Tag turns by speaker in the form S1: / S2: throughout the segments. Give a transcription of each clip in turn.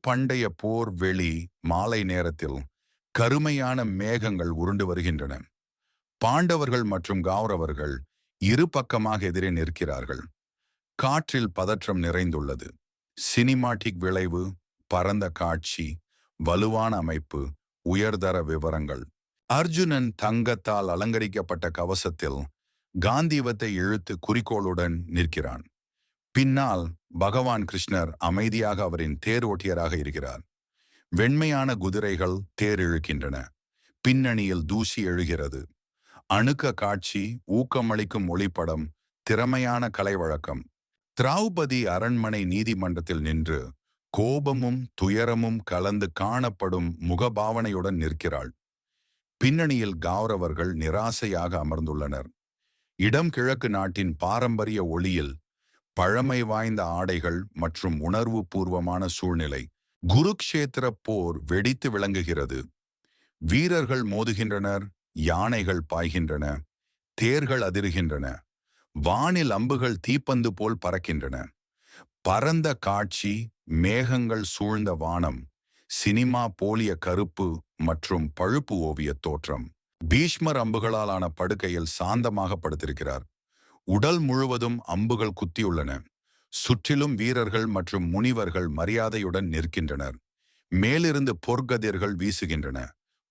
S1: பண்டைய போர் வெளி மாலை நேரத்தில் கருமையான மேகங்கள் உருண்டு வருகின்றன. பாண்டவர்கள் மற்றும் கௌரவர்கள் இரு பக்கமாக எதிரே நிற்கிறார்கள். காற்றில் பதற்றம் நிறைந்துள்ளது. சினிமாட்டிக் விளைவு, பரந்த காட்சி, வலுவான அமைப்பு, உயர்தர விவரங்கள். அர்ஜுனன் தங்கத்தால் அலங்கரிக்கப்பட்ட கவசத்தில் காந்தீவத்தை இழுத்து குறிக்கோளுடன் நிற்கிறான். பின்னால் பகவான் கிருஷ்ணர் அமைதியாக அவரின் தேர் ஓட்டியராக இருக்கிறார். வெண்மையான குதிரைகள் தேர் இழுக்கின்றன. பின்னணியில் தூசி எழுகிறது. அணுக்க காட்சி, ஊக்கமளிக்கும் ஒளிப்படம், திறமையான கலை வழக்கம். திரௌபதி அரண்மனை நீதிமன்றத்தில் நின்று கோபமும் துயரமும் கலந்து காணப்படும் முகபாவனையுடன் நிற்கிறாள். பின்னணியில் கௌரவர்கள் நிராசையாக அமர்ந்துள்ளனர். இடம் கிழக்கு நாட்டின் பாரம்பரிய ஒளியில் பழமை வாய்ந்த ஆடைகள் மற்றும் உணர்வு பூர்வமான சூழ்நிலை. குருக்ஷேத்திர போர் வெடித்து விளங்குகிறது. வீரர்கள் மோதுகின்றனர், யானைகள் பாய்கின்றன, தேர்கள் அதிர்கின்றன, வானில் அம்புகள் தீப்பந்து போல் பறக்கின்றன. பரந்த காட்சி, மேகங்கள் சூழ்ந்த வானம், சினிமா போலிய கருப்பு மற்றும் பழுப்பு ஓவிய தோற்றம். பீஷ்மர் அம்புகளால் ஆன படுக்கையில் சாந்தமாக படுத்திருக்கிறார். உடல் முழுவதும் அம்புகள் குத்தியுள்ளன. சுற்றிலும் வீரர்கள் மற்றும் முனிவர்கள் மரியாதையுடன் நிற்கின்றனர். மேலிருந்து பொற்கதிர்கள் வீசுகின்றன.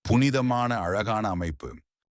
S1: புனிதமான அழகான அமைப்பு.